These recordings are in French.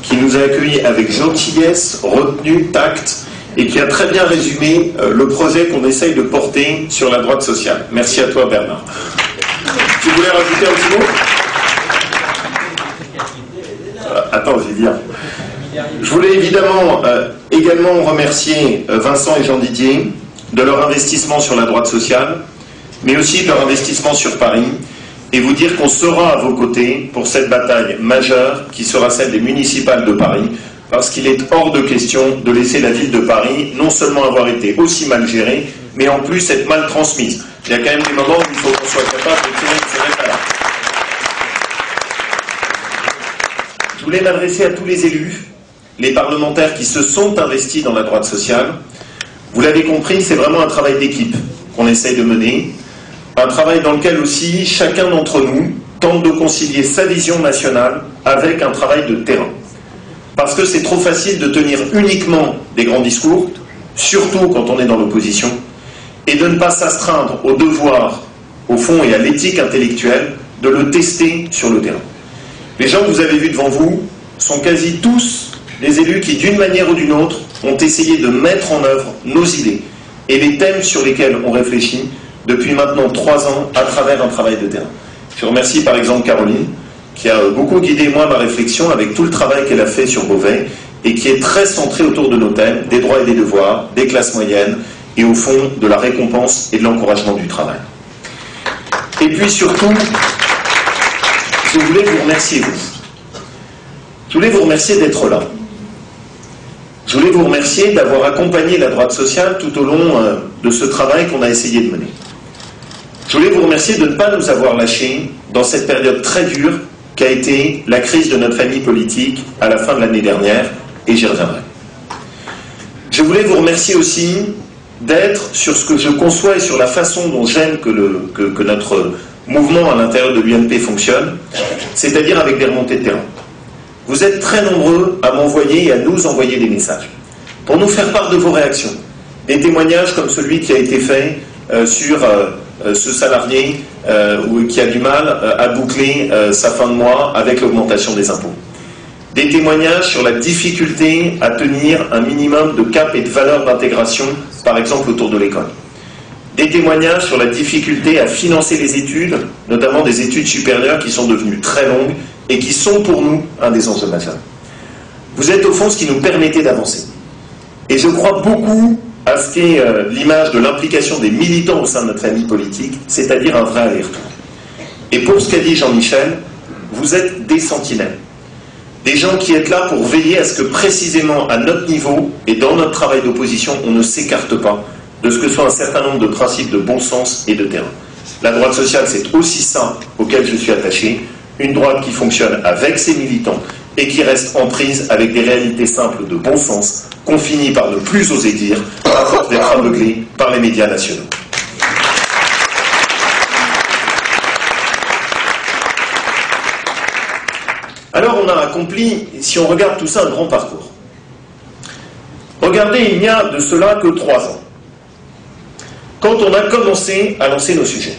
qui nous a accueillis avec gentillesse, retenue, tact, et qui a très bien résumé le projet qu'on essaye de porter sur la droite sociale. Merci à toi, Bernard. Tu voulais rajouter un petit mot ? Attends, je vais dire. Je voulais également remercier Vincent et Jean Didier de leur investissement sur la droite sociale, mais aussi de leur investissement sur Paris, et vous dire qu'on sera à vos côtés pour cette bataille majeure qui sera celle des municipales de Paris, parce qu'il est hors de question de laisser la ville de Paris non seulement avoir été aussi mal gérée, mais en plus être mal transmise. Il y a quand même des moments où il faut qu'on soit capable de tirer une sonnette à l'arc. Je voulais m'adresser à tous les élus, les parlementaires qui se sont investis dans la droite sociale. Vous l'avez compris, c'est vraiment un travail d'équipe qu'on essaye de mener, un travail dans lequel aussi chacun d'entre nous tente de concilier sa vision nationale avec un travail de terrain. Parce que c'est trop facile de tenir uniquement des grands discours, surtout quand on est dans l'opposition, et de ne pas s'astreindre au devoir, au fond, et à l'éthique intellectuelle de le tester sur le terrain. Les gens que vous avez vus devant vous sont quasi tous des élus qui, d'une manière ou d'une autre, ont essayé de mettre en œuvre nos idées et les thèmes sur lesquels on réfléchit depuis maintenant 3 ans à travers un travail de terrain. Je remercie par exemple Caroline, qui a beaucoup guidé moi ma réflexion avec tout le travail qu'elle a fait sur Beauvais et qui est très centré autour de nos thèmes, des droits et des devoirs, des classes moyennes et au fond de la récompense et de l'encouragement du travail. Et puis surtout, je voulais vous remercier vous. Je voulais vous remercier d'être là. Je voulais vous remercier d'avoir accompagné la droite sociale tout au long de ce travail qu'on a essayé de mener. Je voulais vous remercier de ne pas nous avoir lâchés dans cette période très dure qu'a été la crise de notre famille politique à la fin de l'année dernière, et j'y reviendrai. Je voulais vous remercier aussi d'être sur ce que je conçois et sur la façon dont j'aime que notre mouvement à l'intérieur de l'UMP fonctionne, c'est-à-dire avec des remontées de terrain. Vous êtes très nombreux à m'envoyer et à nous envoyer des messages pour nous faire part de vos réactions. Des témoignages comme celui qui a été fait sur ce salarié qui a du mal à boucler sa fin de mois avec l'augmentation des impôts. Des témoignages sur la difficulté à tenir un minimum de cap et de valeur d'intégration, par exemple autour de l'école. Des témoignages sur la difficulté à financer les études, notamment des études supérieures qui sont devenues très longues et qui sont pour nous un des enjeux majeurs. Vous êtes au fond ce qui nous permettait d'avancer. Et je crois beaucoup à ce qu'est l'image de l'implication des militants au sein de notre famille politique, c'est-à-dire un vrai aller-retour. Et pour ce qu'a dit Jean-Michel, vous êtes des sentinelles. Des gens qui êtes là pour veiller à ce que précisément à notre niveau et dans notre travail d'opposition, on ne s'écarte pas de ce que soit un certain nombre de principes de bon sens et de terrain. La droite sociale, c'est aussi ça auquel je suis attaché, une droite qui fonctionne avec ses militants et qui reste en prise avec des réalités simples de bon sens qu'on finit par ne plus oser dire à force d'être aveuglés par les médias nationaux. Alors on a accompli, si on regarde tout ça, un grand parcours. Regardez, il n'y a de cela que 3 ans, quand on a commencé à lancer nos sujets.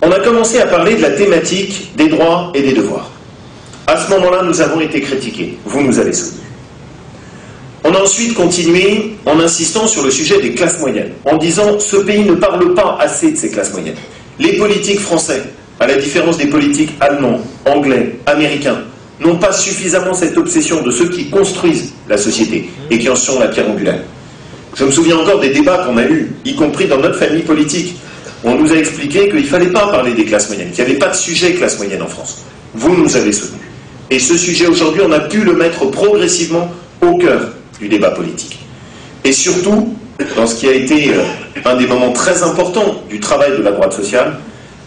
On a commencé à parler de la thématique des droits et des devoirs. À ce moment-là, nous avons été critiqués. Vous nous avez soutenus. On a ensuite continué en insistant sur le sujet des classes moyennes, en disant « ce pays ne parle pas assez de ces classes moyennes ». Les politiques français, à la différence des politiques allemands, anglais, américains, n'ont pas suffisamment cette obsession de ceux qui construisent la société et qui en sont la pierre angulaire. Je me souviens encore des débats qu'on a eus, y compris dans notre famille politique. On nous a expliqué qu'il ne fallait pas parler des classes moyennes, qu'il n'y avait pas de sujet classe moyenne en France. Vous nous avez soutenus. Et ce sujet, aujourd'hui, on a pu le mettre progressivement au cœur du débat politique. Et surtout, dans ce qui a été un des moments très importants du travail de la droite sociale,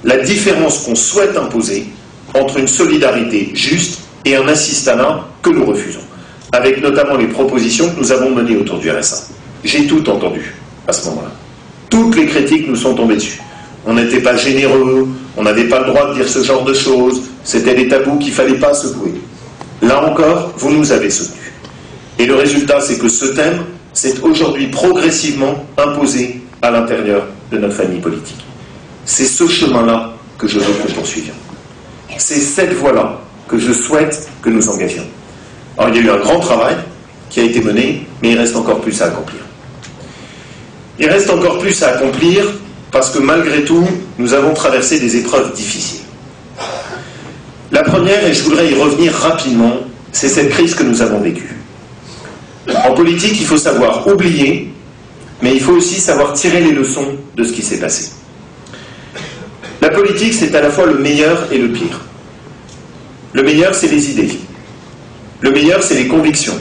la différence qu'on souhaite imposer entre une solidarité juste et un assistanat que nous refusons, avec notamment les propositions que nous avons menées autour du RSA. J'ai tout entendu à ce moment-là. Toutes les critiques nous sont tombées dessus. On n'était pas généreux, on n'avait pas le droit de dire ce genre de choses, c'était des tabous qu'il ne fallait pas secouer. Là encore, vous nous avez soutenus. Et le résultat, c'est que ce thème s'est aujourd'hui progressivement imposé à l'intérieur de notre famille politique. C'est ce chemin-là que je veux que nous poursuivions. C'est cette voie-là que je souhaite que nous engagions. Alors il y a eu un grand travail qui a été mené, mais il reste encore plus à accomplir. Il reste encore plus à accomplir parce que malgré tout, nous avons traversé des épreuves difficiles. La première, et je voudrais y revenir rapidement, c'est cette crise que nous avons vécue. En politique, il faut savoir oublier, mais il faut aussi savoir tirer les leçons de ce qui s'est passé. La politique, c'est à la fois le meilleur et le pire. Le meilleur, c'est les idées. Le meilleur, c'est les convictions.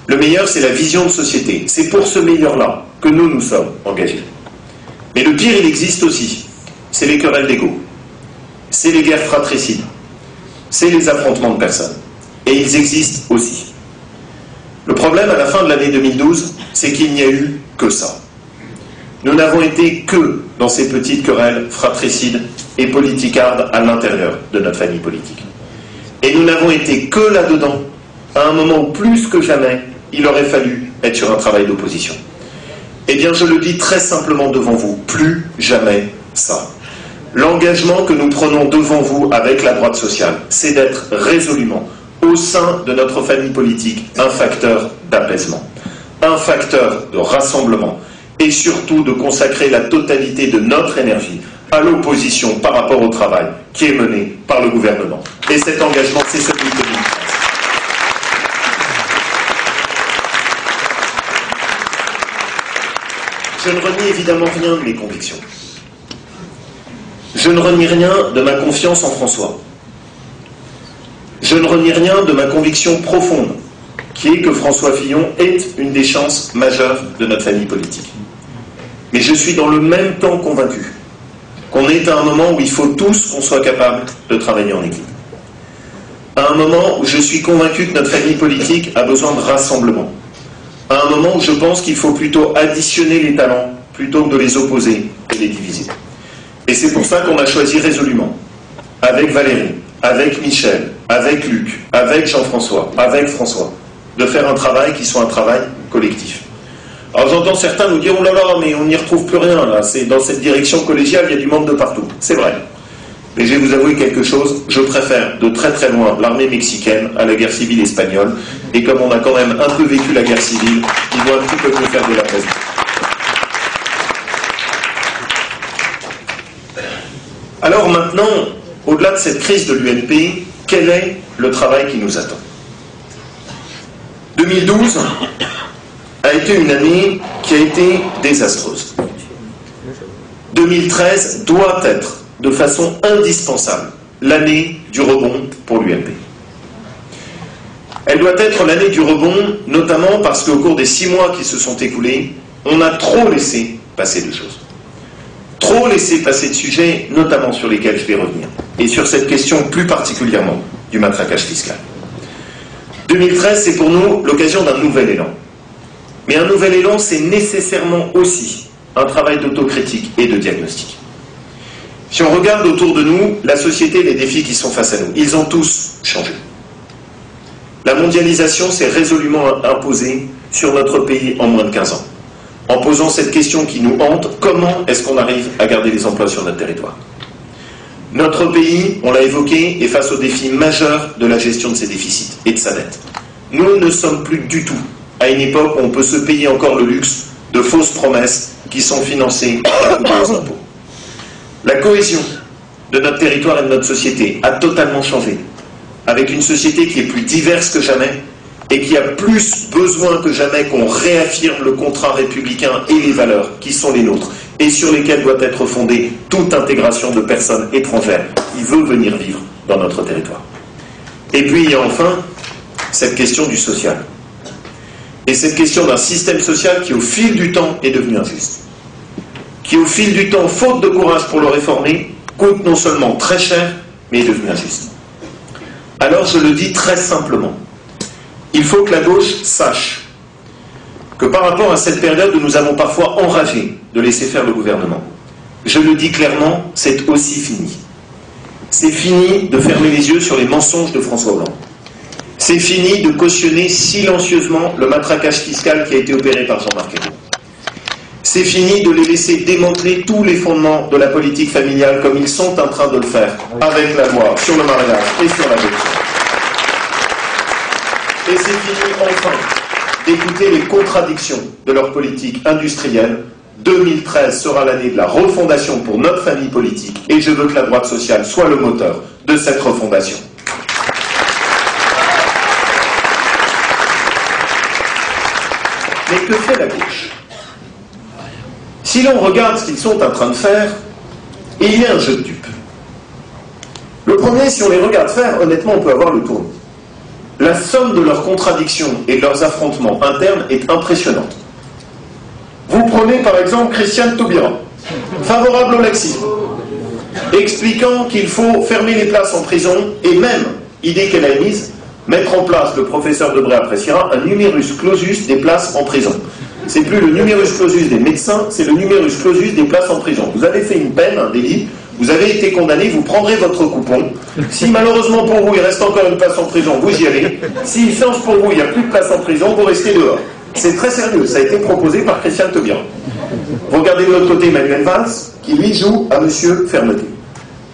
Le meilleur, c'est la vision de société. C'est pour ce meilleur-là que nous sommes engagés. Mais le pire, il existe aussi. C'est les querelles d'ego. C'est les guerres fratricides. C'est les affrontements de personnes. Et ils existent aussi. Le problème, à la fin de l'année 2012, c'est qu'il n'y a eu que ça. Nous n'avons été que dans ces petites querelles fratricides et politicardes à l'intérieur de notre famille politique. Et nous n'avons été que là-dedans, à un moment où plus que jamais, il aurait fallu être sur un travail d'opposition. Eh bien, je le dis très simplement devant vous, plus jamais ça. L'engagement que nous prenons devant vous avec la droite sociale, c'est d'être résolument, au sein de notre famille politique, un facteur d'apaisement, un facteur de rassemblement, et surtout de consacrer la totalité de notre énergie à l'opposition par rapport au travail qui est mené par le gouvernement. Et cet engagement, c'est celui de 2013. Je ne renie évidemment rien de mes convictions. Je ne renie rien de ma confiance en François. Je ne renie rien de ma conviction profonde, qui est que François Fillon est une des chances majeures de notre famille politique. Mais je suis dans le même temps convaincu qu'on est à un moment où il faut tous qu'on soit capable de travailler en équipe. À un moment où je suis convaincu que notre famille politique a besoin de rassemblement. À un moment où je pense qu'il faut plutôt additionner les talents plutôt que de les opposer et les diviser. Et c'est pour ça qu'on a choisi résolument, avec Valérie, avec Michel, avec Luc, avec Jean-François, avec François, de faire un travail qui soit un travail collectif. Alors j'entends certains nous dire « Oh là là, mais on n'y retrouve plus rien, là. C'est dans cette direction collégiale, il y a du monde de partout. » C'est vrai. Mais je vais vous avouer quelque chose, je préfère de très très loin l'armée mexicaine à la guerre civile espagnole, et comme on a quand même un peu vécu la guerre civile, ils vont un petit peu mieux faire de la place. Alors maintenant, au-delà de cette crise de l'UMP, quel est le travail qui nous attend ? 2012 a été une année qui a été désastreuse. 2013 doit être, de façon indispensable, l'année du rebond pour l'UMP. Elle doit être l'année du rebond, notamment parce qu'au cours des 6 mois qui se sont écoulés, on a trop laissé passer de choses. Trop laissé passer de sujets, notamment sur lesquels je vais revenir. Et sur cette question plus particulièrement du matraquage fiscal. 2013, c'est pour nous l'occasion d'un nouvel élan. Mais un nouvel élan, c'est nécessairement aussi un travail d'autocritique et de diagnostic. Si on regarde autour de nous, la société et les défis qui sont face à nous, ils ont tous changé. La mondialisation s'est résolument imposée sur notre pays en moins de 15 ans. En posant cette question qui nous hante, comment est-ce qu'on arrive à garder les emplois sur notre territoire ? Notre pays, on l'a évoqué, est face aux défis majeurs de la gestion de ses déficits et de sa dette. Nous ne sommes plus du tout à une époque où on peut se payer encore le luxe de fausses promesses qui sont financées par nos impôts. La cohésion de notre territoire et de notre société a totalement changé, avec une société qui est plus diverse que jamais et qui a plus besoin que jamais qu'on réaffirme le contrat républicain et les valeurs qui sont les nôtres et sur lesquelles doit être fondée toute intégration de personnes étrangères qui veulent venir vivre dans notre territoire. Et puis il y a enfin cette question du social. Et cette question d'un système social qui au fil du temps est devenu injuste. Qui au fil du temps, faute de courage pour le réformer, coûte non seulement très cher, mais est devenu injuste. Alors je le dis très simplement, il faut que la gauche sache que par rapport à cette période où nous avons parfois enragé de laisser faire le gouvernement, je le dis clairement, c'est aussi fini. C'est fini de fermer les yeux sur les mensonges de François Hollande. C'est fini de cautionner silencieusement le matraquage fiscal qui a été opéré par Jean-Marc Ayrault. C'est fini de les laisser démanteler tous les fondements de la politique familiale comme ils sont en train de le faire avec la loi sur le mariage et sur l'adoption. Et c'est fini enfin d'écouter les contradictions de leur politique industrielle. 2013 sera l'année de la refondation pour notre famille politique et je veux que la droite sociale soit le moteur de cette refondation. Mais que fait la gauche? Si l'on regarde ce qu'ils sont en train de faire, il y a un jeu de dupes. Le premier, si on les regarde faire, honnêtement, on peut avoir le tournis. La somme de leurs contradictions et de leurs affrontements internes est impressionnante. Vous prenez par exemple Christiane Taubira, favorable au laxisme, expliquant qu'il faut fermer les places en prison et même, idée qu'elle a émise, mettre en place, le professeur Debré appréciera, un numerus clausus des places en prison. C'est plus le numerus clausus des médecins, c'est le numerus clausus des places en prison. Vous avez fait une peine, un délit, vous avez été condamné, vous prendrez votre coupon. Si malheureusement pour vous, il reste encore une place en prison, vous y allez. S'il change pour vous, il n'y a plus de place en prison, vous restez dehors. C'est très sérieux, ça a été proposé par Christiane Taubira. Vous regardez de l'autre côté Manuel Valls, qui lui joue à Monsieur Fermeté.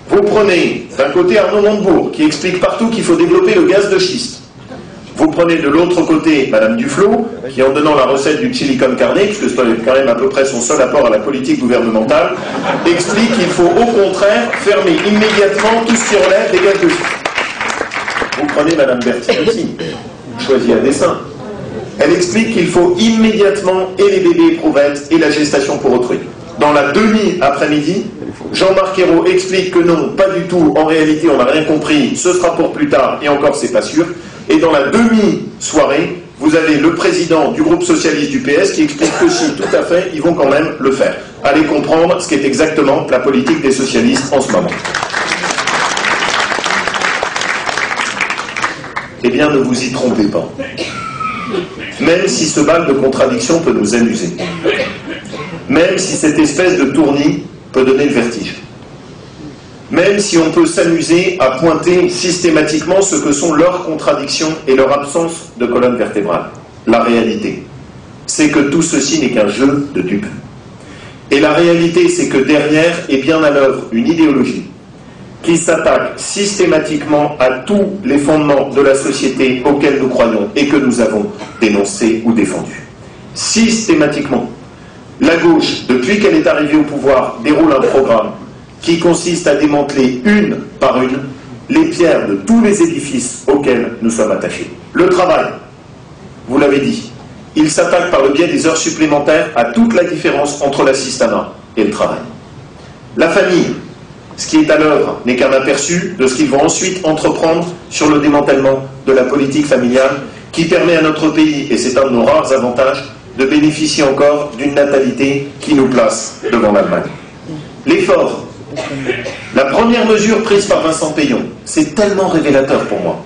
Vous prenez d'un côté Arnaud Montebourg, qui explique partout qu'il faut développer le gaz de schiste. Vous prenez de l'autre côté Madame Duflot, qui en donnant la recette du chili con carne, puisque c'est quand même à peu près son seul apport à la politique gouvernementale, explique qu'il faut au contraire fermer immédiatement tout ce qui relève des gaz de schiste. Vous prenez Madame Bertinotti, choisie à dessein. Elle explique qu'il faut immédiatement et les bébés éprouvettes et la gestation pour autrui. Dans la demi-après-midi, Jean-Marc Ayrault explique que non, pas du tout, en réalité on n'a rien compris, ce sera pour plus tard, et encore c'est pas sûr. Et dans la demi-soirée, vous avez le président du groupe socialiste du PS qui explique que si, tout à fait, ils vont quand même le faire. Allez comprendre ce qu'est exactement la politique des socialistes en ce moment. Eh bien, ne vous y trompez pas. Même si ce bal de contradictions peut nous amuser, même si cette espèce de tournis peut donner le vertige, même si on peut s'amuser à pointer systématiquement ce que sont leurs contradictions et leur absence de colonne vertébrale, la réalité, c'est que tout ceci n'est qu'un jeu de dupes. Et la réalité, c'est que derrière est bien à l'œuvre une idéologie qui s'attaque systématiquement à tous les fondements de la société auxquels nous croyons et que nous avons dénoncés ou défendus. Systématiquement. La gauche, depuis qu'elle est arrivée au pouvoir, déroule un programme qui consiste à démanteler une par une les pierres de tous les édifices auxquels nous sommes attachés. Le travail, vous l'avez dit, il s'attaque par le biais des heures supplémentaires à toute la différence entre l'assistanat et le travail. La famille, ce qui est à l'œuvre n'est qu'un aperçu de ce qu'ils vont ensuite entreprendre sur le démantèlement de la politique familiale qui permet à notre pays, et c'est un de nos rares avantages, de bénéficier encore d'une natalité qui nous place devant l'Allemagne. L'effort, la première mesure prise par Vincent Peillon, c'est tellement révélateur pour moi,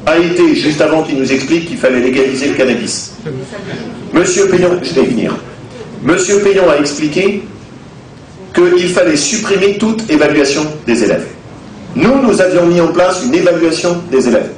a été, juste avant qu'il nous explique qu'il fallait légaliser le cannabis. Monsieur Peillon, je vais venir, Monsieur Peillon a expliqué qu'il fallait supprimer toute évaluation des élèves. Nous avions mis en place une évaluation des élèves.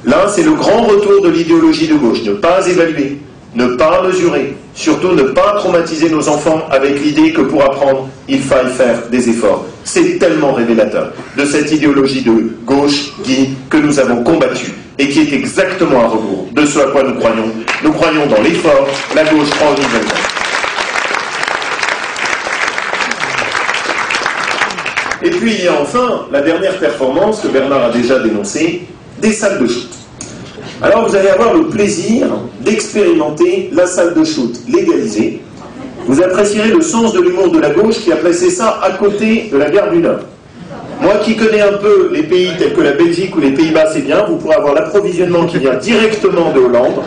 Là, c'est le grand retour de l'idéologie de gauche, ne pas évaluer, ne pas mesurer, surtout ne pas traumatiser nos enfants avec l'idée que pour apprendre, il faille faire des efforts. C'est tellement révélateur de cette idéologie de gauche, Guy, que nous avons combattue et qui est exactement à rebours de ce à quoi nous croyons. Nous croyons dans l'effort, la gauche croit au nivellement. Et puis il y a enfin la dernière performance que Bernard a déjà dénoncée, des salles de shoot. Alors vous allez avoir le plaisir d'expérimenter la salle de shoot légalisée. Vous apprécierez le sens de l'humour de la gauche qui a placé ça à côté de la gare du Nord. Moi qui connais un peu les pays tels que la Belgique ou les Pays-Bas, c'est bien, vous pourrez avoir l'approvisionnement qui vient directement de Hollande.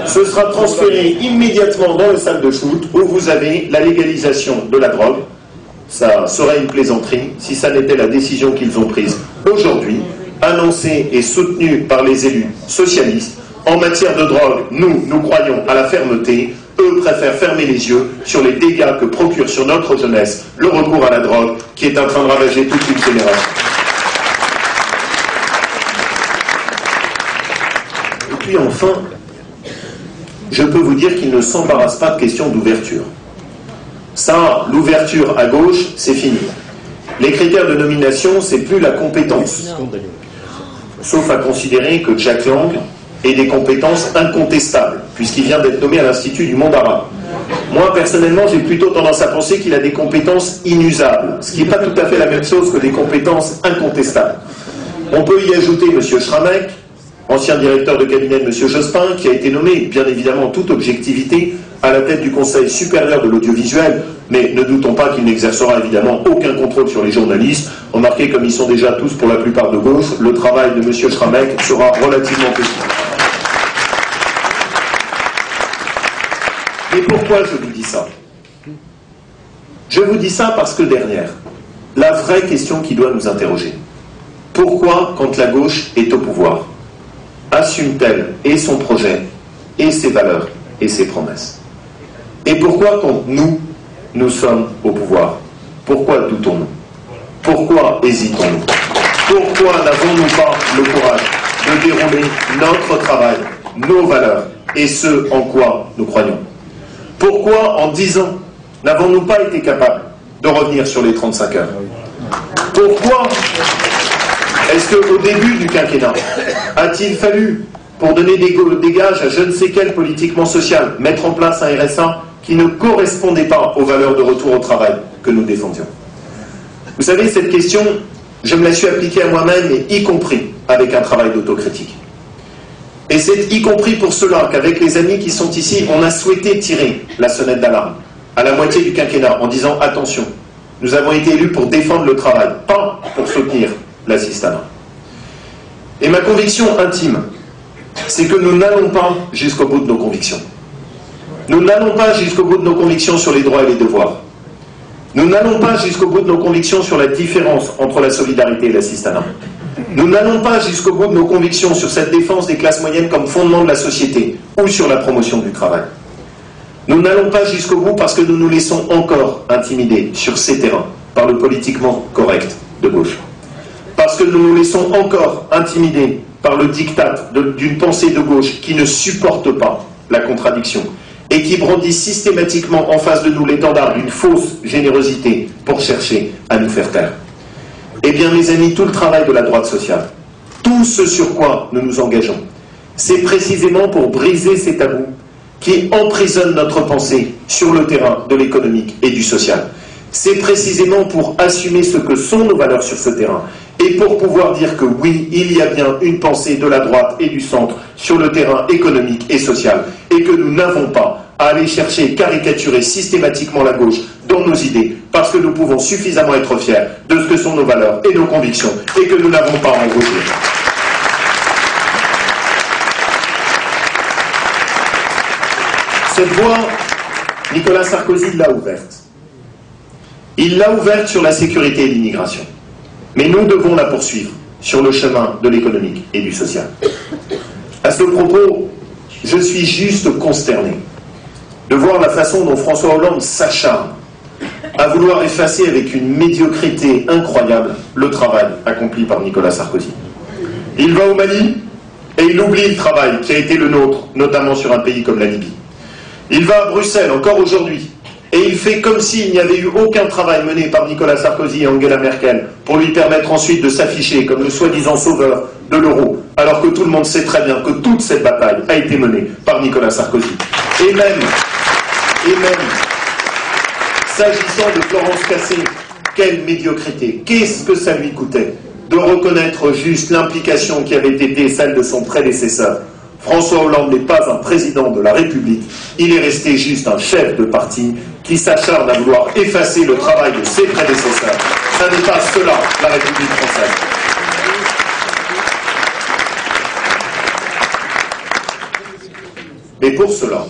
Ce sera transféré immédiatement dans la salle de shoot où vous avez la légalisation de la drogue. Ça serait une plaisanterie si ça n'était la décision qu'ils ont prise aujourd'hui, annoncée et soutenue par les élus socialistes. En matière de drogue, nous croyons à la fermeté. Eux préfèrent fermer les yeux sur les dégâts que procure sur notre jeunesse le recours à la drogue qui est en train de ravager toute une génération. Et puis enfin, je peux vous dire qu'ils ne s'embarrassent pas de questions d'ouverture. Ça, l'ouverture à gauche, c'est fini. Les critères de nomination, c'est plus la compétence. Sauf à considérer que Jack Lang et des compétences incontestables, puisqu'il vient d'être nommé à l'Institut du monde arabe. Moi, personnellement, j'ai plutôt tendance à penser qu'il a des compétences inusables, ce qui n'est pas tout à fait la même chose que des compétences incontestables. On peut y ajouter M. Schramek, ancien directeur de cabinet de M. Jospin, qui a été nommé, bien évidemment en toute objectivité, à la tête du Conseil supérieur de l'audiovisuel, mais ne doutons pas qu'il n'exercera évidemment aucun contrôle sur les journalistes. Remarquez, comme ils sont déjà tous pour la plupart de gauche, le travail de M. Schramek sera relativement petit. Mais pourquoi je vous dis ça? Je vous dis ça parce que derrière, la vraie question qui doit nous interroger, pourquoi, quand la gauche est au pouvoir, assume-t-elle et son projet, et ses valeurs, et ses promesses? Et pourquoi, quand nous sommes au pouvoir, pourquoi doutons-nous? Pourquoi hésitons-nous? Pourquoi n'avons-nous pas le courage de dérouler notre travail, nos valeurs, et ce en quoi nous croyons? Pourquoi, en 10 ans, n'avons-nous pas été capables de revenir sur les 35 heures? Pourquoi est-ce qu'au début du quinquennat, a-t-il fallu, pour donner des gages à je ne sais quel politiquement social, mettre en place un RSA qui ne correspondait pas aux valeurs de retour au travail que nous défendions? Vous savez, cette question, je me la suis appliquée à moi-même, et y compris avec un travail d'autocritique. Et c'est y compris pour cela qu'avec les amis qui sont ici, on a souhaité tirer la sonnette d'alarme à la moitié du quinquennat en disant attention, nous avons été élus pour défendre le travail, pas pour soutenir l'assistanat. Et ma conviction intime, c'est que nous n'allons pas jusqu'au bout de nos convictions. Nous n'allons pas jusqu'au bout de nos convictions sur les droits et les devoirs. Nous n'allons pas jusqu'au bout de nos convictions sur la différence entre la solidarité et l'assistanat. Nous n'allons pas jusqu'au bout de nos convictions sur cette défense des classes moyennes comme fondement de la société ou sur la promotion du travail. Nous n'allons pas jusqu'au bout parce que nous nous laissons encore intimider sur ces terrains par le politiquement correct de gauche. Parce que nous nous laissons encore intimider par le diktat d'une pensée de gauche qui ne supporte pas la contradiction et qui brandit systématiquement en face de nous l'étendard d'une fausse générosité pour chercher à nous faire taire. Eh bien, mes amis, tout le travail de la droite sociale, tout ce sur quoi nous nous engageons, c'est précisément pour briser ces tabous qui emprisonnent notre pensée sur le terrain de l'économique et du social. C'est précisément pour assumer ce que sont nos valeurs sur ce terrain et pour pouvoir dire que oui, il y a bien une pensée de la droite et du centre sur le terrain économique et social et que nous n'avons pas à aller chercher, caricaturer systématiquement la gauche dans nos idées, parce que nous pouvons suffisamment être fiers de ce que sont nos valeurs et nos convictions, et que nous n'avons pas à en rougir. Cette voie, Nicolas Sarkozy l'a ouverte. Il l'a ouverte sur la sécurité et l'immigration. Mais nous devons la poursuivre sur le chemin de l'économique et du social. À ce propos, je suis juste consterné de voir la façon dont François Hollande s'acharne à vouloir effacer avec une médiocrité incroyable le travail accompli par Nicolas Sarkozy. Il va au Mali et il oublie le travail qui a été le nôtre, notamment sur un pays comme la Libye. Il va à Bruxelles, encore aujourd'hui, et il fait comme s'il n'y avait eu aucun travail mené par Nicolas Sarkozy et Angela Merkel pour lui permettre ensuite de s'afficher comme le soi-disant sauveur de l'euro, alors que tout le monde sait très bien que toute cette bataille a été menée par Nicolas Sarkozy. Et même, s'agissant de Florence Cassé, quelle médiocrité! Qu'est-ce que ça lui coûtait de reconnaître juste l'implication qui avait été celle de son prédécesseur? François Hollande n'est pas un président de la République, il est resté juste un chef de parti qui s'acharne à vouloir effacer le travail de ses prédécesseurs. Ça n'est pas cela, la République française. Mais pour cela,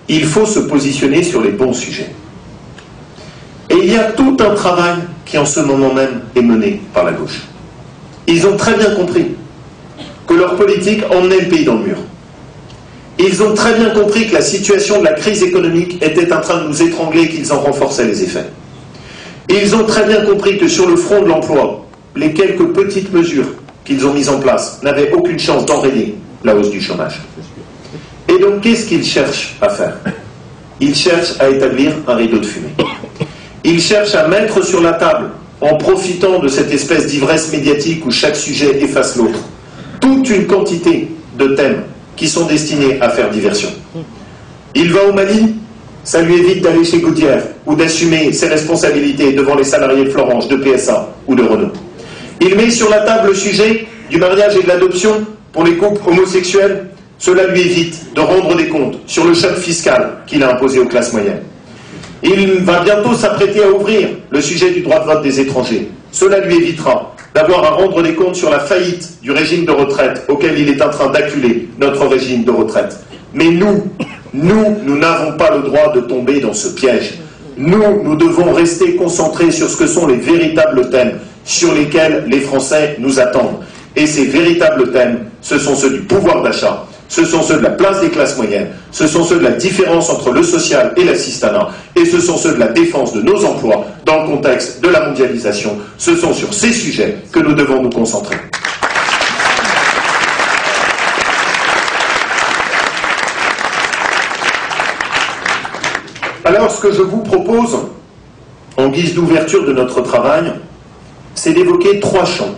il faut se positionner sur les bons sujets. Et il y a tout un travail qui en ce moment même est mené par la gauche. Ils ont très bien compris que leur politique emmenait le pays dans le mur. Ils ont très bien compris que la situation de la crise économique était en train de nous étrangler et qu'ils en renforçaient les effets. Ils ont très bien compris que sur le front de l'emploi, les quelques petites mesures qu'ils ont mises en place n'avaient aucune chance d'enrayer la hausse du chômage. Et donc, qu'est-ce qu'ils cherchent à faire? Ils cherchent à établir un rideau de fumée. Ils cherchent à mettre sur la table, en profitant de cette espèce d'ivresse médiatique où chaque sujet efface l'autre, toute une quantité de thèmes qui sont destinés à faire diversion. Il va au Mali, ça lui évite d'aller chez Goodyear ou d'assumer ses responsabilités devant les salariés de Florange, de PSA ou de Renault. Il met sur la table le sujet du mariage et de l'adoption pour les couples homosexuels. Cela lui évite de rendre des comptes sur le choc fiscal qu'il a imposé aux classes moyennes. Il va bientôt s'apprêter à ouvrir le sujet du droit de vote des étrangers. Cela lui évitera d'avoir à rendre des comptes sur la faillite du régime de retraite auquel il est en train d'acculer notre régime de retraite. Mais nous n'avons pas le droit de tomber dans ce piège. Nous devons rester concentrés sur ce que sont les véritables thèmes sur lesquels les Français nous attendent. Et ces véritables thèmes, ce sont ceux du pouvoir d'achat, ce sont ceux de la place des classes moyennes, ce sont ceux de la différence entre le social et l'assistanat, et ce sont ceux de la défense de nos emplois dans le contexte de la mondialisation. Ce sont sur ces sujets que nous devons nous concentrer. Alors, ce que je vous propose, en guise d'ouverture de notre travail, c'est d'évoquer 3 champs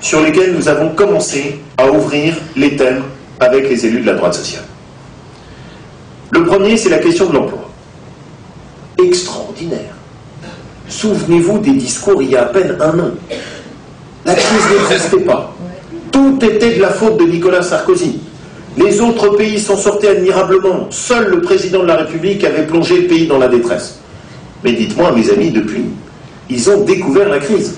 sur lesquels nous avons commencé à ouvrir les thèmes avec les élus de la droite sociale. Le premier, c'est la question de l'emploi. Extraordinaire. Souvenez-vous des discours il y a à peine un an. La crise n'existait pas. Tout était de la faute de Nicolas Sarkozy. Les autres pays s'en sortaient admirablement. Seul le président de la République avait plongé le pays dans la détresse. Mais dites-moi, mes amis, depuis, ils ont découvert la crise.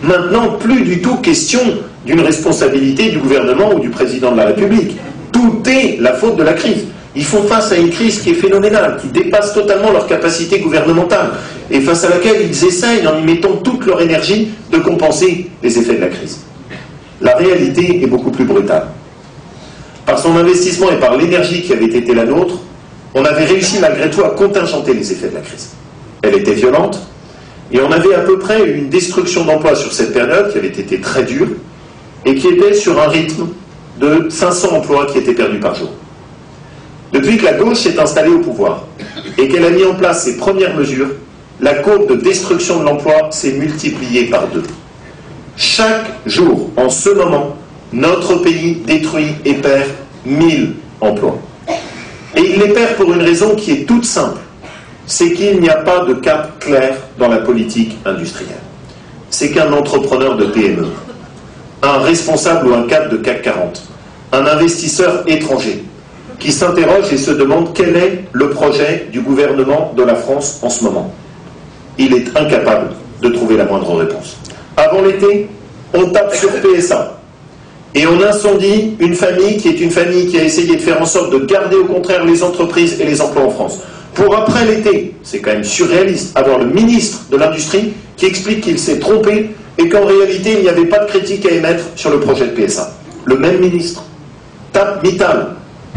Maintenant, plus du tout question d'une responsabilité du gouvernement ou du président de la République. Tout est la faute de la crise. Ils font face à une crise qui est phénoménale, qui dépasse totalement leur capacité gouvernementale, et face à laquelle ils essayent, en y mettant toute leur énergie, de compenser les effets de la crise. La réalité est beaucoup plus brutale. Par son investissement et par l'énergie qui avait été la nôtre, on avait réussi malgré tout à contingenter les effets de la crise. Elle était violente, et on avait à peu près une destruction d'emplois sur cette période qui avait été très dure, et qui était sur un rythme de 500 emplois qui étaient perdus par jour. Depuis que la gauche s'est installée au pouvoir, et qu'elle a mis en place ses premières mesures, la courbe de destruction de l'emploi s'est multipliée par 2. Chaque jour, en ce moment, notre pays détruit et perd 1000 emplois. Et il les perd pour une raison qui est toute simple. C'est qu'il n'y a pas de cap clair dans la politique industrielle. C'est qu'un entrepreneur de PME, un responsable ou un cadre de CAC 40, un investisseur étranger, qui s'interroge et se demande quel est le projet du gouvernement de la France en ce moment. Il est incapable de trouver la moindre réponse. Avant l'été, on tape sur PSA. Et on incendie une famille qui est une famille qui a essayé de faire en sorte de garder au contraire les entreprises et les emplois en France. Pour après l'été, c'est quand même surréaliste, avoir le ministre de l'Industrie qui explique qu'il s'est trompé et qu'en réalité, il n'y avait pas de critique à émettre sur le projet de PSA. Le même ministre tape Mittal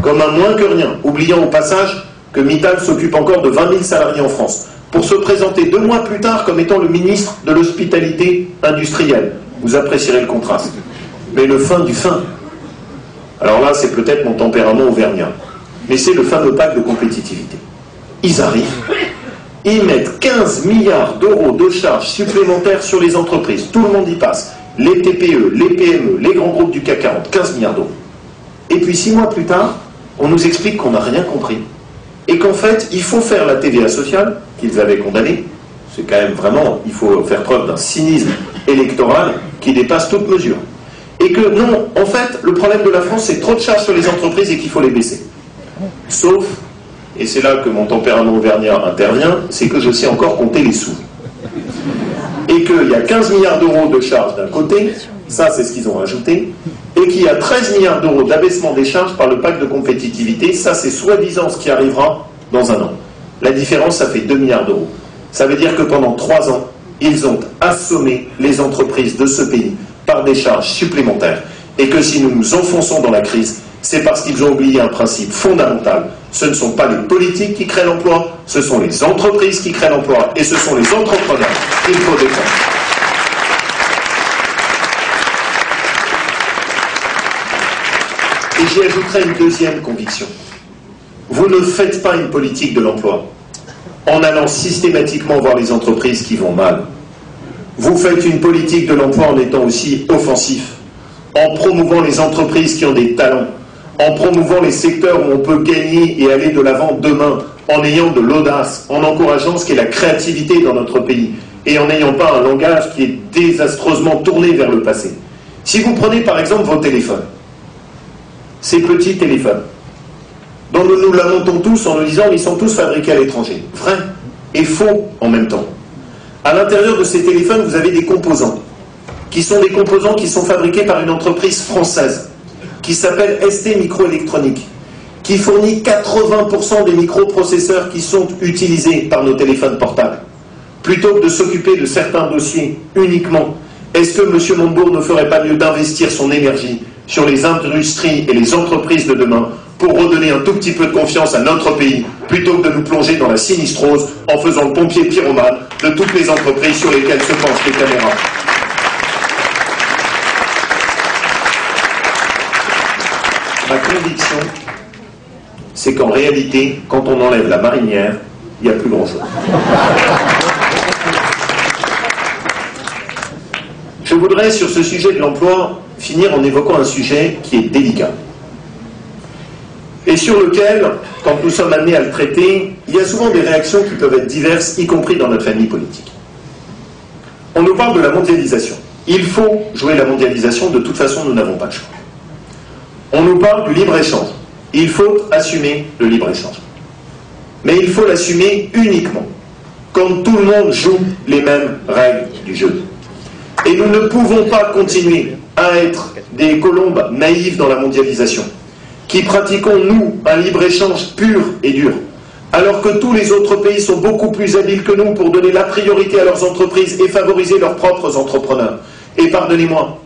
comme un moins que rien, oubliant au passage que Mittal s'occupe encore de 20 000 salariés en France, pour se présenter 2 mois plus tard comme étant le ministre de l'hospitalité industrielle. Vous apprécierez le contraste. Mais le fin du fin. Alors là, c'est peut-être mon tempérament auvergnat, mais c'est le fameux pacte de compétitivité. Ils arrivent, ils mettent 15 milliards d'euros de charges supplémentaires sur les entreprises. Tout le monde y passe. Les TPE, les PME, les grands groupes du CAC 40, 15 milliards d'euros. Et puis 6 mois plus tard, on nous explique qu'on n'a rien compris. Et qu'en fait, il faut faire la TVA sociale, qu'ils avaient condamnée. C'est quand même vraiment, il faut faire preuve d'un cynisme électoral qui dépasse toute mesure. Et que non, en fait, le problème de la France, c'est trop de charges sur les entreprises et qu'il faut les baisser. Sauf, et c'est là que mon tempérament auvergnat intervient, c'est que je sais encore compter les sous. Et qu'il y a 15 milliards d'euros de charges d'un côté, ça c'est ce qu'ils ont rajouté, et qu'il y a 13 milliards d'euros d'abaissement des charges par le pacte de compétitivité, ça c'est soi-disant ce qui arrivera dans un an. La différence, ça fait 2 milliards d'euros. Ça veut dire que pendant 3 ans, ils ont assommé les entreprises de ce pays par des charges supplémentaires, et que si nous nous enfonçons dans la crise, c'est parce qu'ils ont oublié un principe fondamental. Ce ne sont pas les politiques qui créent l'emploi, ce sont les entreprises qui créent l'emploi, et ce sont les entrepreneurs qu'il faut défendre. Et j'y ajouterai une deuxième conviction. Vous ne faites pas une politique de l'emploi en allant systématiquement voir les entreprises qui vont mal. Vous faites une politique de l'emploi en étant aussi offensif, en promouvant les entreprises qui ont des talents, en promouvant les secteurs où on peut gagner et aller de l'avant demain, en ayant de l'audace, en encourageant ce qu'est la créativité dans notre pays, et en n'ayant pas un langage qui est désastreusement tourné vers le passé. Si vous prenez par exemple vos téléphones, ces petits téléphones, dont nous nous lamentons tous en nous disant ils sont tous fabriqués à l'étranger. Vrai et faux en même temps. À l'intérieur de ces téléphones, vous avez des composants, qui sont des composants qui sont fabriqués par une entreprise française, qui s'appelle ST Microélectronique, qui fournit 80% des microprocesseurs qui sont utilisés par nos téléphones portables. Plutôt que de s'occuper de certains dossiers uniquement, est-ce que M. Montebourg ne ferait pas mieux d'investir son énergie sur les industries et les entreprises de demain pour redonner un tout petit peu de confiance à notre pays, plutôt que de nous plonger dans la sinistrose en faisant le pompier pyromane de toutes les entreprises sur lesquelles se penchent les caméras. Ma conviction, c'est qu'en réalité, quand on enlève la marinière, il n'y a plus grand-chose. Je voudrais, sur ce sujet de l'emploi, finir en évoquant un sujet qui est délicat. Et sur lequel, quand nous sommes amenés à le traiter, il y a souvent des réactions qui peuvent être diverses, y compris dans notre famille politique. On nous parle de la mondialisation. Il faut jouer la mondialisation, de toute façon nous n'avons pas le choix. On nous parle du libre-échange. Il faut assumer le libre-échange. Mais il faut l'assumer uniquement quand tout le monde joue les mêmes règles du jeu. Et nous ne pouvons pas continuer à être des colombes naïves dans la mondialisation, qui pratiquons, nous, un libre-échange pur et dur, alors que tous les autres pays sont beaucoup plus habiles que nous pour donner la priorité à leurs entreprises et favoriser leurs propres entrepreneurs. Et pardonnez-moi,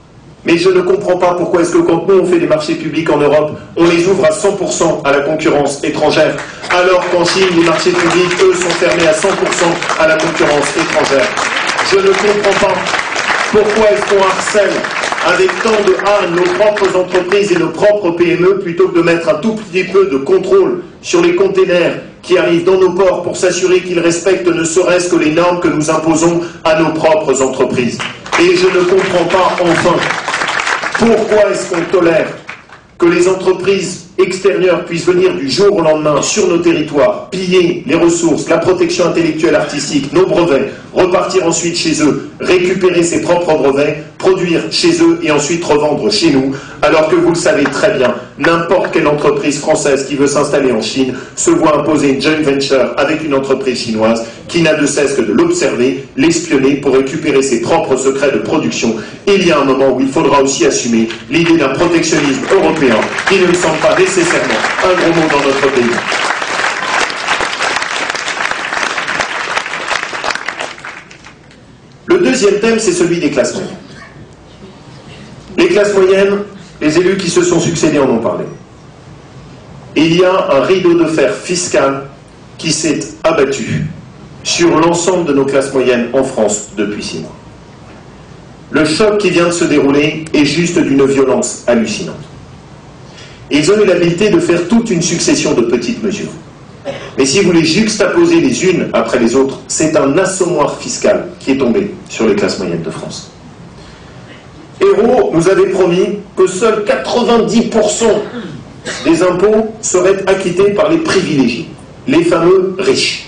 mais je ne comprends pas pourquoi est-ce que quand nous on fait des marchés publics en Europe, on les ouvre à 100% à la concurrence étrangère, alors qu'en Chine, les marchés publics, eux, sont fermés à 100% à la concurrence étrangère. Je ne comprends pas pourquoi est-ce qu'on harcèle avec tant de haine nos propres entreprises et nos propres PME plutôt que de mettre un tout petit peu de contrôle sur les containers qui arrivent dans nos ports pour s'assurer qu'ils respectent ne serait-ce que les normes que nous imposons à nos propres entreprises. Et je ne comprends pas, enfin, pourquoi est-ce qu'on tolère que les entreprises extérieures puissent venir du jour au lendemain sur nos territoires, piller les ressources, la protection intellectuelle artistique, nos brevets, repartir ensuite chez eux, récupérer ses propres brevets, produire chez eux et ensuite revendre chez nous, alors que vous le savez très bien, n'importe quelle entreprise française qui veut s'installer en Chine se voit imposer une joint venture avec une entreprise chinoise qui n'a de cesse que de l'observer, l'espionner pour récupérer ses propres secrets de production. Il y a un moment où il faudra aussi assumer l'idée d'un protectionnisme européen qui ne me semble pas nécessairement un gros mot dans notre pays. Le deuxième thème, c'est celui des classes moyennes. Les classes moyennes, les élus qui se sont succédés en ont parlé. Il y a un rideau de fer fiscal qui s'est abattu sur l'ensemble de nos classes moyennes en France depuis 6 mois. Le choc qui vient de se dérouler est juste d'une violence hallucinante. Ils ont eu l'habilité de faire toute une succession de petites mesures. Mais si vous les juxtaposez les unes après les autres, c'est un assommoir fiscal qui est tombé sur les classes moyennes de France. Ayrault nous avait promis que seuls 90% des impôts seraient acquittés par les privilégiés, les fameux riches.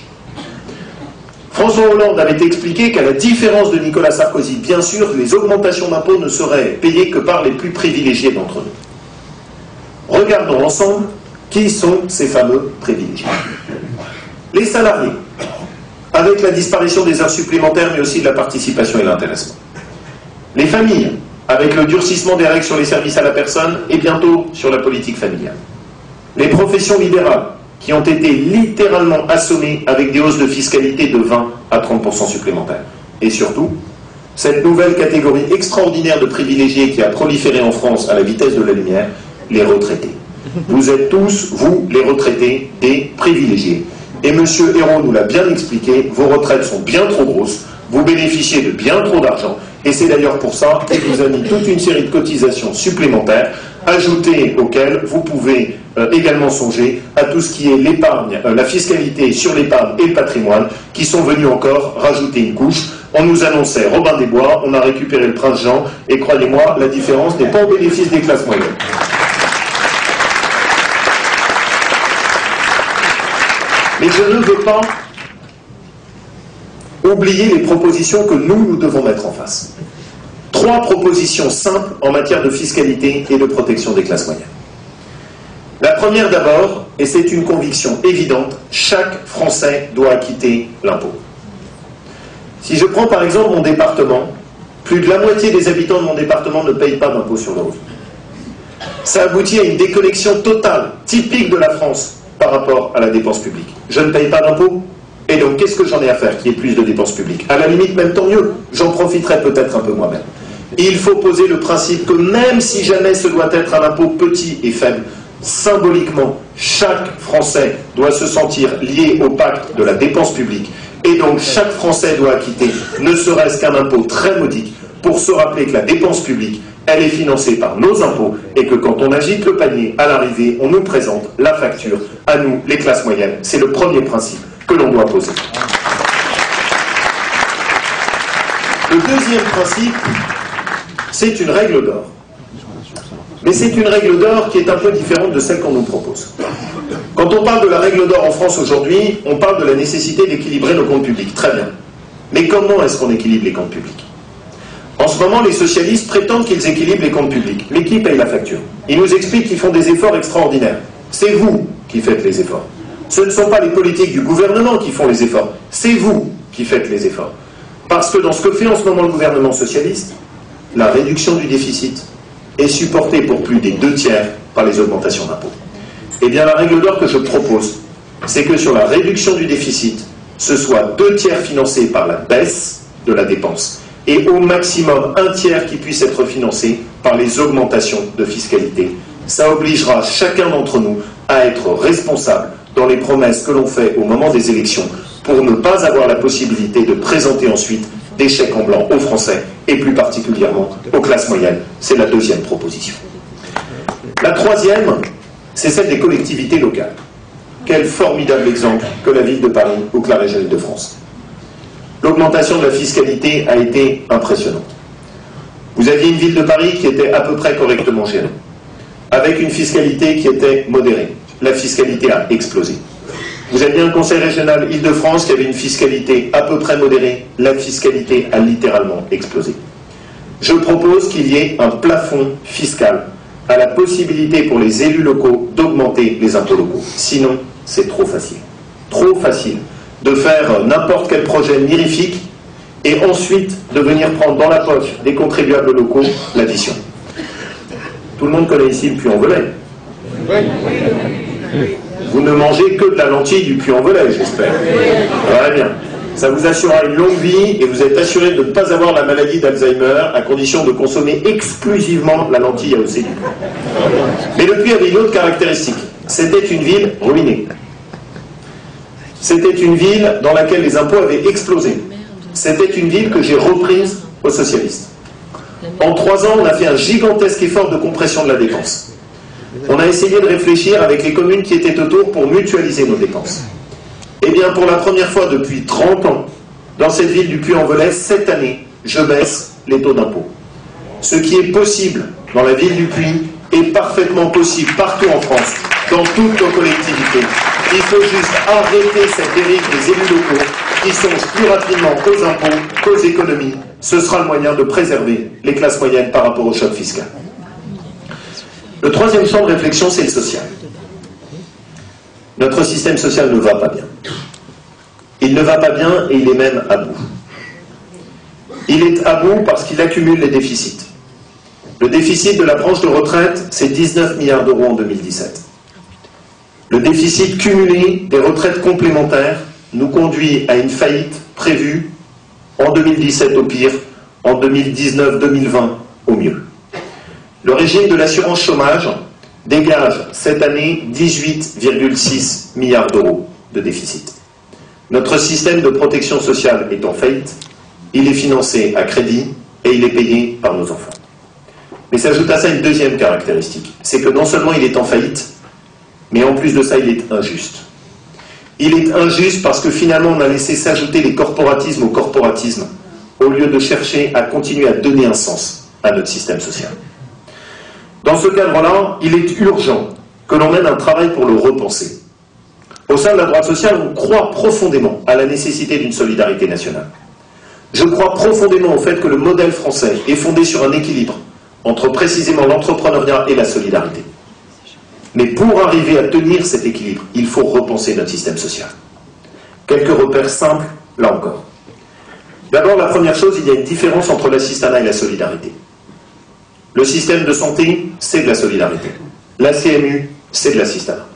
François Hollande avait expliqué qu'à la différence de Nicolas Sarkozy, bien sûr, les augmentations d'impôts ne seraient payées que par les plus privilégiés d'entre nous. Regardons ensemble qui sont ces fameux privilégiés. Les salariés, avec la disparition des heures supplémentaires, mais aussi de la participation et l'intéressement. Les familles, avec le durcissement des règles sur les services à la personne et bientôt sur la politique familiale. Les professions libérales, qui ont été littéralement assommées avec des hausses de fiscalité de 20 à 30% supplémentaires. Et surtout, cette nouvelle catégorie extraordinaire de privilégiés qui a proliféré en France à la vitesse de la lumière, les retraités. Vous êtes tous, vous, les retraités, des privilégiés. Et M. Ayrault nous l'a bien expliqué, vos retraites sont bien trop grosses, vous bénéficiez de bien trop d'argent, et c'est d'ailleurs pour ça qu'il vous a mis toute une série de cotisations supplémentaires, ajoutées auxquelles vous pouvez également songer à tout ce qui est l'épargne, la fiscalité sur l'épargne et le patrimoine, qui sont venus encore rajouter une couche, On nous annonçait Robin des Bois, on a récupéré le Prince Jean, et croyez-moi, la différence n'est pas au bénéfice des classes moyennes. Mais je ne veux pas oublier les propositions que nous devons mettre en face. 3 propositions simples en matière de fiscalité et de protection des classes moyennes. La première d'abord, et c'est une conviction évidente, chaque Français doit acquitter l'impôt. Si je prends par exemple mon département, plus de la moitié des habitants de mon département ne payent pas d'impôt sur le revenu. Ça aboutit à une déconnexion totale, typique de la France, par rapport à la dépense publique. Je ne paye pas d'impôt, et donc qu'est-ce que j'en ai à faire qu'il y ait plus de dépenses publiques? À la limite, même tant mieux, j'en profiterai peut-être un peu moi-même. Il faut poser le principe que même si jamais ce doit être un impôt petit et faible, symboliquement, chaque Français doit se sentir lié au pacte de la dépense publique, et donc chaque Français doit acquitter ne serait-ce qu'un impôt très modique pour se rappeler que la dépense publique, elle est financée par nos impôts, et que quand on agite le panier, à l'arrivée, on nous présente la facture à nous, les classes moyennes. C'est le premier principe que l'on doit poser. Le deuxième principe, c'est une règle d'or. Mais c'est une règle d'or qui est un peu différente de celle qu'on nous propose. Quand on parle de la règle d'or en France aujourd'hui, on parle de la nécessité d'équilibrer nos comptes publics. Très bien. Mais comment est-ce qu'on équilibre les comptes publics? En ce moment, les socialistes prétendent qu'ils équilibrent les comptes publics. Mais qui paye la facture? Ils nous expliquent qu'ils font des efforts extraordinaires. C'est vous qui faites les efforts. Ce ne sont pas les politiques du gouvernement qui font les efforts. C'est vous qui faites les efforts. Parce que dans ce que fait en ce moment le gouvernement socialiste, la réduction du déficit est supportée pour plus des 2 tiers par les augmentations d'impôts. Eh bien, la règle d'or que je propose, c'est que sur la réduction du déficit, ce soit 2 tiers financés par la baisse de la dépense et au maximum 1 tiers qui puisse être financé par les augmentations de fiscalité. Ça obligera chacun d'entre nous à être responsable dans les promesses que l'on fait au moment des élections pour ne pas avoir la possibilité de présenter ensuite des chèques en blanc aux Français et plus particulièrement aux classes moyennes. C'est la deuxième proposition. La troisième, c'est celle des collectivités locales. Quel formidable exemple que la ville de Paris ou que la région Île-de-France. L'augmentation de la fiscalité a été impressionnante. Vous aviez une ville de Paris qui était à peu près correctement gérée, avec une fiscalité qui était modérée. La fiscalité a explosé. Vous aviez un conseil régional Île-de-France qui avait une fiscalité à peu près modérée. La fiscalité a littéralement explosé. Je propose qu'il y ait un plafond fiscal à la possibilité pour les élus locaux d'augmenter les impôts locaux. Sinon, c'est trop facile. Trop facile de faire n'importe quel projet mirifique et ensuite de venir prendre dans la poche des contribuables locaux l'addition. Tout le monde connaît ici le Puy-en-Velay. Vous ne mangez que de la lentille du Puy-en-Velay, j'espère. Très bien. Ça vous assurera une longue vie et vous êtes assuré de ne pas avoir la maladie d'Alzheimer à condition de consommer exclusivement la lentille AOC du Puy. Mais le Puy avait une autre caractéristique. C'était une ville ruinée. C'était une ville dans laquelle les impôts avaient explosé. C'était une ville que j'ai reprise aux socialistes. En 3 ans, on a fait un gigantesque effort de compression de la dépense. On a essayé de réfléchir avec les communes qui étaient autour pour mutualiser nos dépenses. Eh bien, pour la première fois depuis 30 ans, dans cette ville du Puy-en-Velay, cette année, je baisse les taux d'impôt. Ce qui est possible dans la ville du Puy est parfaitement possible partout en France, dans toutes nos collectivités. Il faut juste arrêter cette dérive des élus locaux qui songent plus rapidement aux impôts qu'aux économies. Ce sera le moyen de préserver les classes moyennes par rapport au choc fiscal. Le troisième champ de réflexion, c'est le social. Notre système social ne va pas bien. Il ne va pas bien et il est même à bout. Il est à bout parce qu'il accumule les déficits. Le déficit de la branche de retraite, c'est 19 milliards d'euros en 2017. Le déficit cumulé des retraites complémentaires nous conduit à une faillite prévue en 2017 au pire, en 2019-2020 au mieux. Le régime de l'assurance chômage dégage cette année 18,6 milliards d'euros de déficit. Notre système de protection sociale est en faillite, il est financé à crédit et il est payé par nos enfants. Mais s'ajoute à ça une deuxième caractéristique, c'est que non seulement il est en faillite, mais en plus de ça, il est injuste. Il est injuste parce que finalement, on a laissé s'ajouter les corporatismes au corporatisme au lieu de chercher à continuer à donner un sens à notre système social. Dans ce cadre-là, il est urgent que l'on mène un travail pour le repenser. Au sein de la droite sociale, on croit profondément à la nécessité d'une solidarité nationale. Je crois profondément au fait que le modèle français est fondé sur un équilibre entre précisément l'entrepreneuriat et la solidarité. Mais pour arriver à tenir cet équilibre, il faut repenser notre système social. Quelques repères simples, là encore. D'abord, la première chose, il y a une différence entre l'assistanat et la solidarité. Le système de santé, c'est de la solidarité. La CMU, c'est de l'assistanat.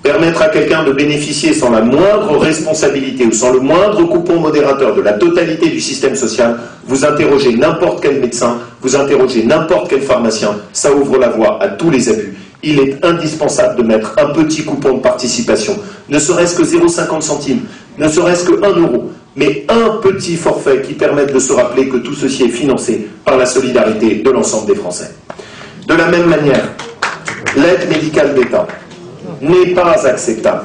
Permettre à quelqu'un de bénéficier sans la moindre responsabilité ou sans le moindre coupon modérateur de la totalité du système social, vous interrogez n'importe quel médecin, vous interrogez n'importe quel pharmacien, ça ouvre la voie à tous les abus. Il est indispensable de mettre un petit coupon de participation, ne serait-ce que 0,50 centimes, ne serait-ce que 1 euro, mais un petit forfait qui permette de se rappeler que tout ceci est financé par la solidarité de l'ensemble des Français. De la même manière, l'aide médicale d'État n'est pas acceptable.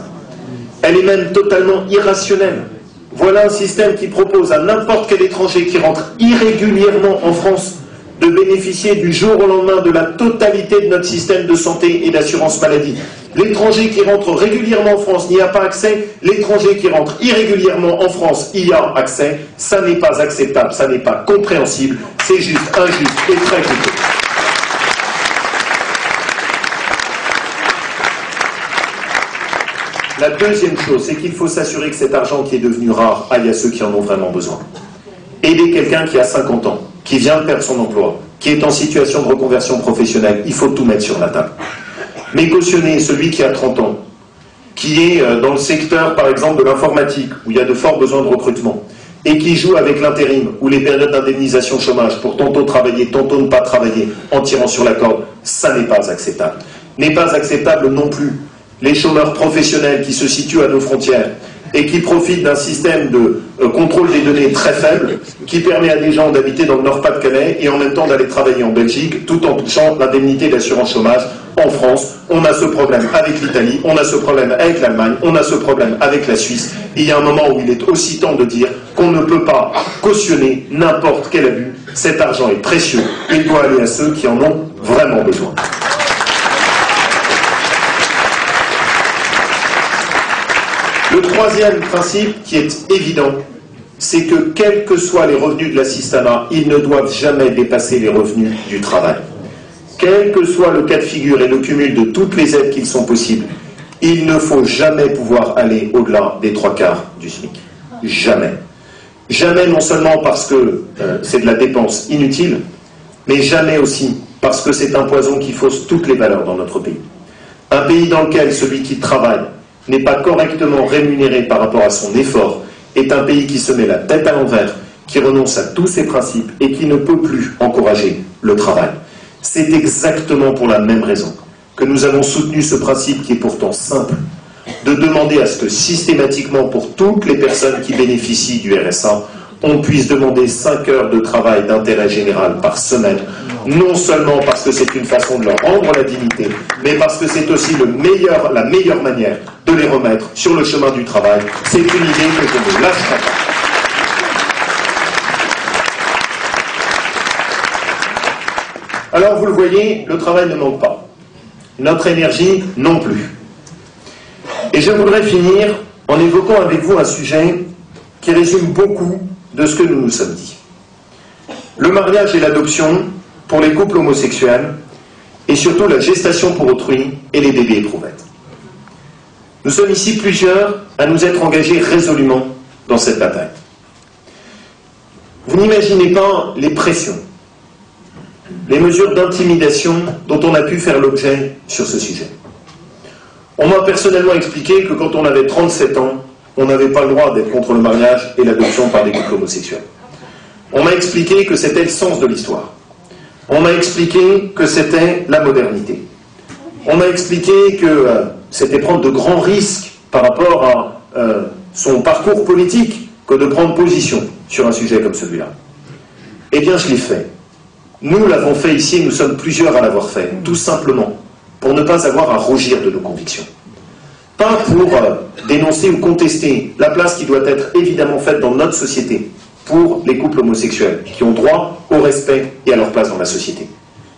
Elle est même totalement irrationnelle. Voilà un système qui propose à n'importe quel étranger qui rentre irrégulièrement en France de bénéficier du jour au lendemain de la totalité de notre système de santé et d'assurance maladie. L'étranger qui rentre régulièrement en France n'y a pas accès, l'étranger qui rentre irrégulièrement en France y a accès. Ça n'est pas acceptable, ça n'est pas compréhensible, c'est juste injuste et très coûteux. La deuxième chose, c'est qu'il faut s'assurer que cet argent qui est devenu rare aille à ceux qui en ont vraiment besoin. Aider quelqu'un qui a 50 ans, qui vient de perdre son emploi, qui est en situation de reconversion professionnelle, il faut tout mettre sur la table. Mais cautionner celui qui a 30 ans, qui est dans le secteur, par exemple, de l'informatique, où il y a de forts besoins de recrutement, et qui joue avec l'intérim, ou les périodes d'indemnisation chômage, pour tantôt travailler, tantôt ne pas travailler, en tirant sur la corde, ça n'est pas acceptable. N'est pas acceptable non plus les chômeurs professionnels qui se situent à nos frontières et qui profitent d'un système de contrôle des données très faible qui permet à des gens d'habiter dans le Nord-Pas-de-Calais et en même temps d'aller travailler en Belgique tout en touchant l'indemnité d'assurance chômage en France. On a ce problème avec l'Italie, on a ce problème avec l'Allemagne, on a ce problème avec la Suisse. Et il y a un moment où il est aussi temps de dire qu'on ne peut pas cautionner n'importe quel abus. Cet argent est précieux, il doit aller à ceux qui en ont vraiment besoin. Le troisième principe qui est évident, c'est que quels que soient les revenus de l'assistanat, ils ne doivent jamais dépasser les revenus du travail. Quel que soit le cas de figure et le cumul de toutes les aides qui sont possibles, il ne faut jamais pouvoir aller au-delà des 3/4 du SMIC. Jamais. Jamais non seulement parce que c'est de la dépense inutile, mais jamais aussi parce que c'est un poison qui fausse toutes les valeurs dans notre pays. Un pays dans lequel celui qui travaille n'est pas correctement rémunéré par rapport à son effort, est un pays qui se met la tête à l'envers, qui renonce à tous ses principes et qui ne peut plus encourager le travail. C'est exactement pour la même raison que nous avons soutenu ce principe qui est pourtant simple, de demander à ce que systématiquement pour toutes les personnes qui bénéficient du RSA, on puisse demander 5 heures de travail d'intérêt général par semaine, non seulement parce que c'est une façon de leur rendre la dignité, mais parce que c'est aussi la meilleure manière de les remettre sur le chemin du travail. C'est une idée que je ne lâcherai pas. Alors vous le voyez, le travail ne manque pas. Notre énergie non plus. Et je voudrais finir en évoquant avec vous un sujet qui résume beaucoup de ce que nous nous sommes dit. Le mariage et l'adoption pour les couples homosexuels et surtout la gestation pour autrui et les bébés éprouvettes. Nous sommes ici plusieurs à nous être engagés résolument dans cette bataille. Vous n'imaginez pas les pressions, les mesures d'intimidation dont on a pu faire l'objet sur ce sujet. On m'a personnellement expliqué que quand on avait 37 ans, on n'avait pas le droit d'être contre le mariage et l'adoption par des couples homosexuels. On m'a expliqué que c'était le sens de l'histoire. On m'a expliqué que c'était la modernité. On m'a expliqué que c'était prendre de grands risques par rapport à son parcours politique que de prendre position sur un sujet comme celui-là. Eh bien, je l'ai fait. Nous l'avons fait ici, nous sommes plusieurs à l'avoir fait, tout simplement pour ne pas avoir à rougir de nos convictions. Pas pour dénoncer ou contester la place qui doit être évidemment faite dans notre société pour les couples homosexuels, qui ont droit au respect et à leur place dans la société.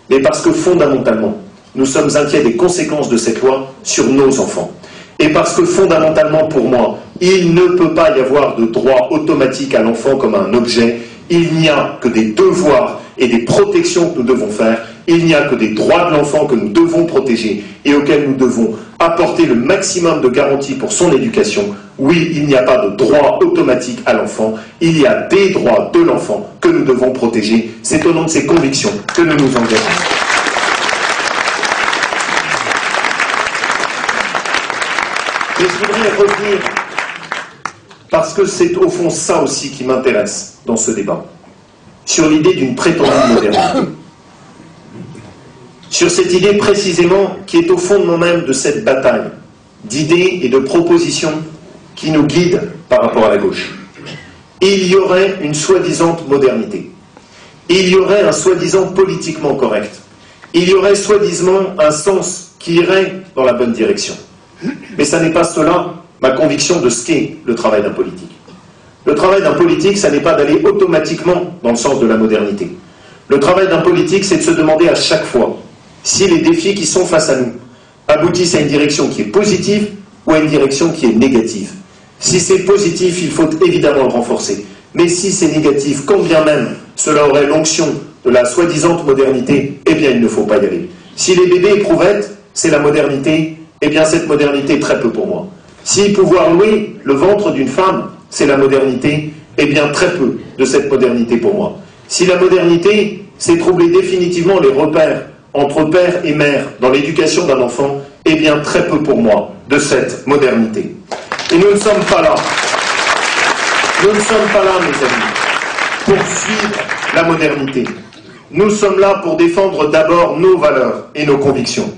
Mais parce que fondamentalement, nous sommes inquiets des conséquences de cette loi sur nos enfants. Et parce que fondamentalement, pour moi, il ne peut pas y avoir de droit automatique à l'enfant comme un objet. Il n'y a que des devoirs et des protections que nous devons faire. Il n'y a que des droits de l'enfant que nous devons protéger et auxquels nous devons apporter le maximum de garanties pour son éducation. Oui, il n'y a pas de droit automatique à l'enfant. Il y a des droits de l'enfant que nous devons protéger. C'est au nom de ces convictions que nous nous engageons. Et je voudrais revenir, parce que c'est au fond ça aussi qui m'intéresse dans ce débat, sur l'idée d'une prétendue modernité. Sur cette idée précisément qui est au fondement même de cette bataille d'idées et de propositions qui nous guident par rapport à la gauche. Il y aurait une soi-disant modernité. Il y aurait un soi-disant politiquement correct. Il y aurait soi-disant un sens qui irait dans la bonne direction. Mais ça n'est pas cela ma conviction de ce qu'est le travail d'un politique. Le travail d'un politique, ça n'est pas d'aller automatiquement dans le sens de la modernité. Le travail d'un politique, c'est de se demander à chaque fois si les défis qui sont face à nous aboutissent à une direction qui est positive ou à une direction qui est négative. Si c'est positif, il faut évidemment le renforcer. Mais si c'est négatif, quand bien même cela aurait l'onction de la soi-disant modernité, eh bien il ne faut pas y aller. Si les bébés éprouvettes, c'est la modernité, eh bien cette modernité est très peu pour moi. Si pouvoir louer le ventre d'une femme, c'est la modernité, eh bien très peu de cette modernité pour moi. Si la modernité, c'est troubler définitivement les repères entre père et mère dans l'éducation d'un enfant, eh bien très peu pour moi de cette modernité. Et nous ne sommes pas là. Nous ne sommes pas là, mes amis, pour suivre la modernité. Nous sommes là pour défendre d'abord nos valeurs et nos convictions.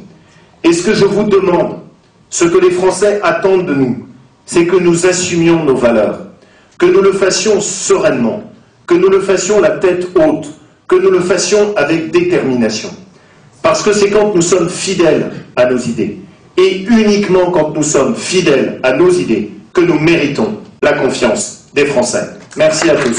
Et ce que je vous demande, ce que les Français attendent de nous, c'est que nous assumions nos valeurs, que nous le fassions sereinement, que nous le fassions la tête haute, que nous le fassions avec détermination. Parce que c'est quand nous sommes fidèles à nos idées, et uniquement quand nous sommes fidèles à nos idées, que nous méritons la confiance des Français. Merci à tous.